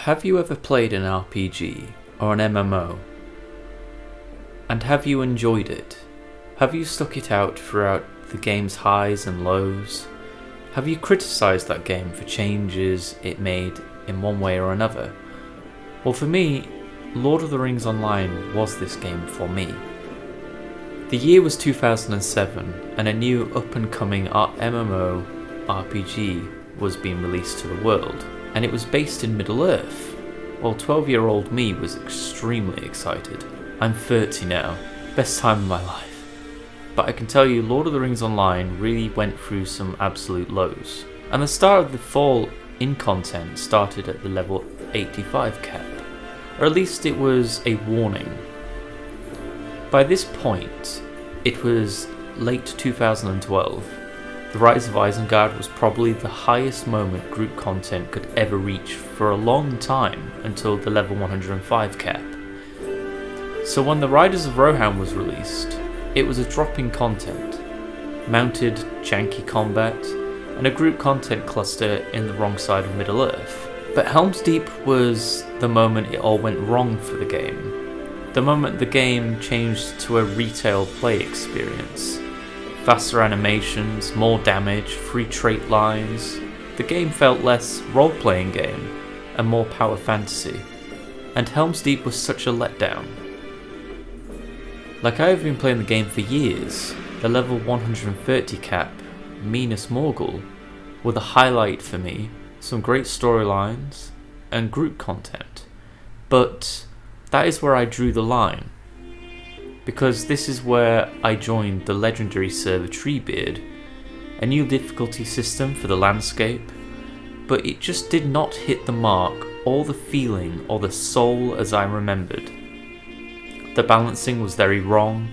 Have you ever played an RPG or an MMO? And have you enjoyed it? Have you stuck it out throughout the game's highs and lows? Have you criticised that game for changes it made in one way or another? Well, for me, Lord of the Rings Online was this game for me. The year was 2007 and a new up-and-coming MMO RPG was being released to the world, and it was based in Middle-earth. Well, 12-year-old me was extremely excited. I'm 30 now, best time of my life. But I can tell you, Lord of the Rings Online really went through some absolute lows. And the start of the fall in content started at the level 85 cap, or at least it was a warning. By this point, it was late 2012. The Rise of Isengard was probably the highest moment group content could ever reach for a long time until the level 105 cap. So when the Riders of Rohan was released, it was a drop in content, mounted janky combat, and a group content cluster in the wrong side of Middle-earth. But Helm's Deep was the moment it all went wrong for the game. The moment the game changed to a retail play experience. Faster animations, more damage, free trait lines. The game felt less role-playing game and more power fantasy. And Helm's Deep was such a letdown. Like I have been playing the game for years, the level 130 cap, Minas Morgul, were the highlight for me, some great storylines, and group content. But that is where I drew the line. Because this is where I joined the legendary server Treebeard, a new difficulty system for the landscape, but it just did not hit the mark or the feeling or the soul as I remembered. The balancing was very wrong,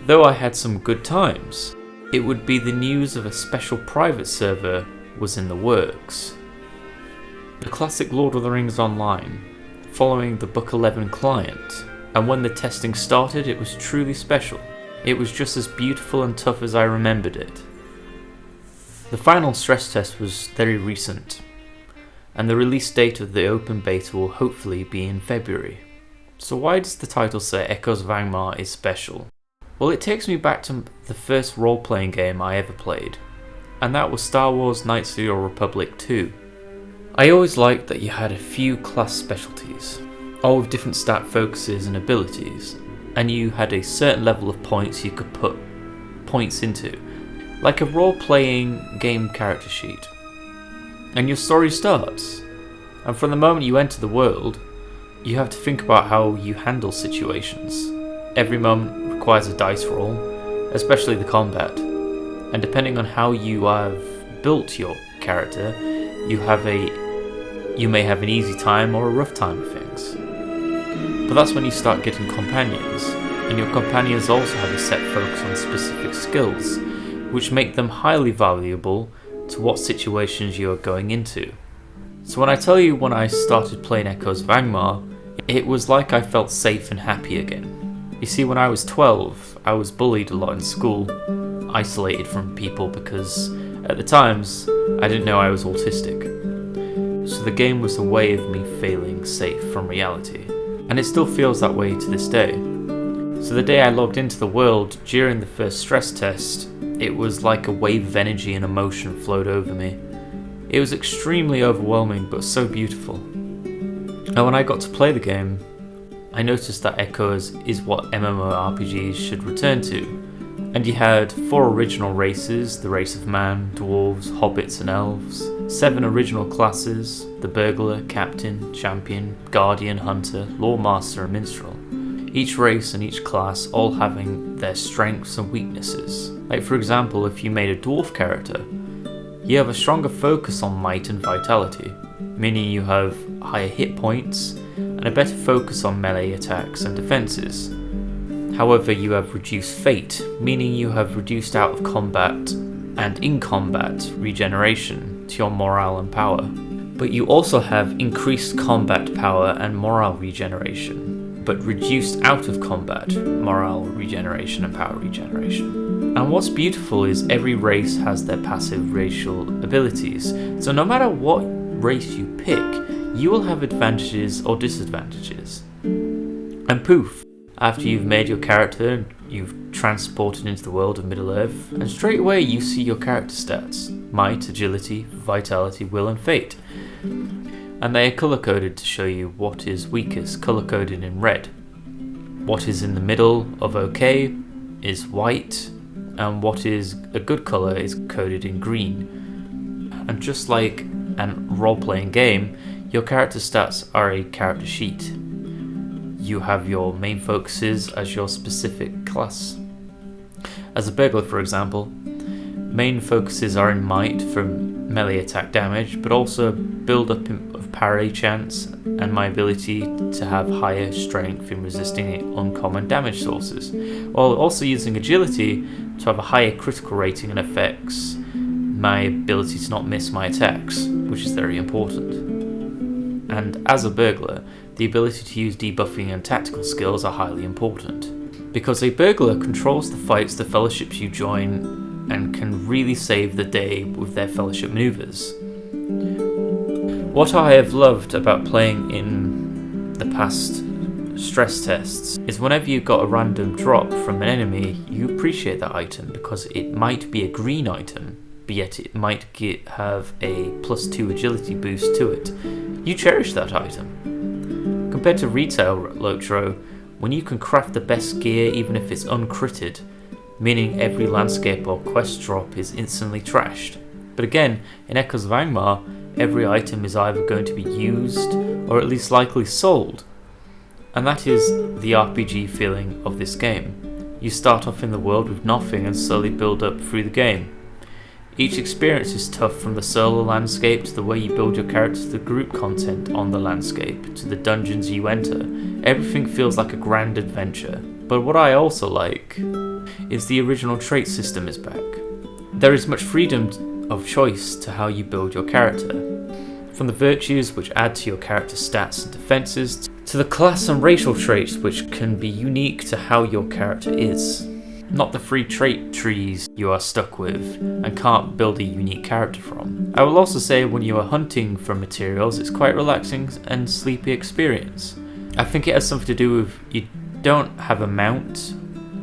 though I had some good times. It would be the news of a special private server was in the works. The classic Lord of the Rings Online, following the Book 11 client, and when the testing started it was truly special. It was just as beautiful and tough as I remembered it. The final stress test was very recent, and the release date of the open beta will hopefully be in February. So why does the title say Echoes of Angmar is special? Well, it takes me back to the first role-playing game I ever played, and that was Star Wars Knights of the Old Republic 2. I always liked that you had a few class specialties, all with different stat focuses and abilities, and you had a certain level of points you could put points into, like a role-playing game character sheet. And your story starts, and from the moment you enter the world, you have to think about how you handle situations. Every moment requires a dice roll, especially the combat, and depending on how you have built your character, you may have an easy time or a rough time of things. But that's when you start getting companions, and your companions also have a set focus on specific skills, which make them highly valuable to what situations you are going into. So when I tell you when I started playing Echoes of Angmar, it was like I felt safe and happy again. You see, when I was 12, I was bullied a lot in school, isolated from people because at the times I didn't know I was autistic. So the game was a way of me feeling safe from reality, and it still feels that way to this day. So the day I logged into the world during the first stress test, it was like a wave of energy and emotion flowed over me. It was extremely overwhelming but so beautiful. And when I got to play the game, I noticed that Echoes is what MMORPGs should return to. And you had 4 original races, the race of man, dwarves, hobbits and elves, 7 original classes, the burglar, captain, champion, guardian, hunter, lawmaster and minstrel. Each race and each class all having their strengths and weaknesses. Like for example, if you made a dwarf character, you have a stronger focus on might and vitality, meaning you have higher hit points and a better focus on melee attacks and defenses. However, you have reduced fate, meaning you have reduced out of combat and in combat regeneration to your morale and power. But you also have increased combat power and morale regeneration, but reduced out of combat morale regeneration and power regeneration. And what's beautiful is every race has their passive racial abilities, so no matter what race you pick, you will have advantages or disadvantages. And poof, after you've made your character, you've transported into the world of Middle-earth, and straight away you see your character stats: might, agility, vitality, will and fate. And they are colour-coded to show you what is weakest, colour-coded in red. What is in the middle of OK is white, and what is a good colour is coded in green. And just like a role-playing game, your character stats are a character sheet. You have your main focuses as your specific class. As a burglar, for example, main focuses are in might for melee attack damage, but also build up of parry chance and my ability to have higher strength in resisting uncommon damage sources, while also using agility to have a higher critical rating and affects my ability to not miss my attacks, which is very important. And as a burglar, the ability to use debuffing and tactical skills are highly important, because a burglar controls the fights the fellowships you join and can really save the day with their fellowship maneuvers. What I have loved about playing in the past stress tests is whenever you got a random drop from an enemy, you appreciate that item because it might be a green item, but yet it might have a +2 agility boost to it. You cherish that item. Compared to retail Lotro, when you can craft the best gear even if it's uncritted, meaning every landscape or quest drop is instantly trashed. But again, in Echoes of Angmar, every item is either going to be used or at least likely sold. And that is the RPG feeling of this game. You start off in the world with nothing and slowly build up through the game. Each experience is tough, from the solo landscape to the way you build your character to the group content on the landscape to the dungeons you enter. Everything feels like a grand adventure. But what I also like is the original trait system is back. There is much freedom of choice to how you build your character, from the virtues which add to your character's stats and defenses, to the class and racial traits which can be unique to how your character is. Not the free trait trees you are stuck with and can't build a unique character from. I will also say when you are hunting for materials, it's quite relaxing and sleepy experience. I think it has something to do with you don't have a mount,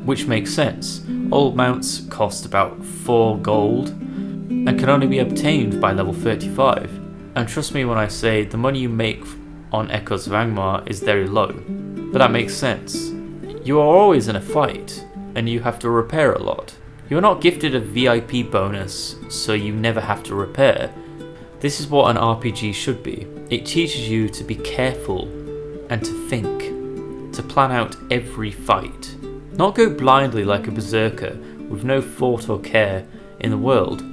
which makes sense. All mounts cost about 4 gold and can only be obtained by level 35. And trust me when I say the money you make on Echoes of Angmar is very low, but that makes sense. You are always in a fight, and you have to repair a lot. You are not gifted a VIP bonus, so you never have to repair. This is what an RPG should be. It teaches you to be careful and to think, to plan out every fight. Not go blindly like a berserker with no thought or care in the world,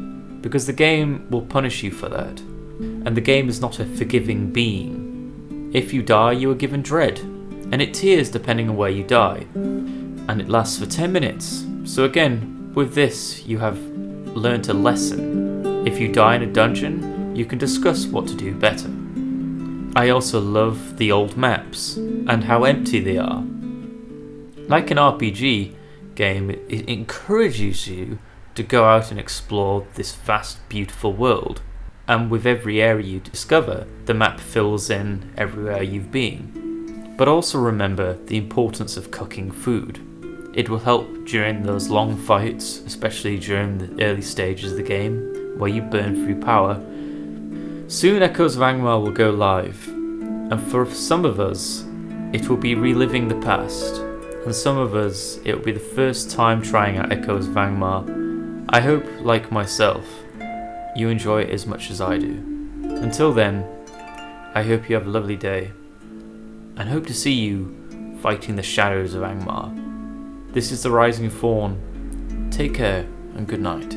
because the game will punish you for that. And the game is not a forgiving being. If you die, you are given dread, and it tears depending on where you die. And it lasts for 10 minutes. So again, with this, you have learnt a lesson. If you die in a dungeon, you can discuss what to do better. I also love the old maps and how empty they are. Like an RPG game, it encourages you to go out and explore this vast, beautiful world. And with every area you discover, the map fills in everywhere you've been. But also remember the importance of cooking food. It will help during those long fights, especially during the early stages of the game, where you burn through power. Soon Echoes of Angmar will go live, and for some of us, it will be reliving the past, and some of us, it will be the first time trying out Echoes of Angmar. I hope, like myself, you enjoy it as much as I do. Until then, I hope you have a lovely day, and hope to see you fighting the shadows of Angmar. This is the Rising Fawn. Take care and good night.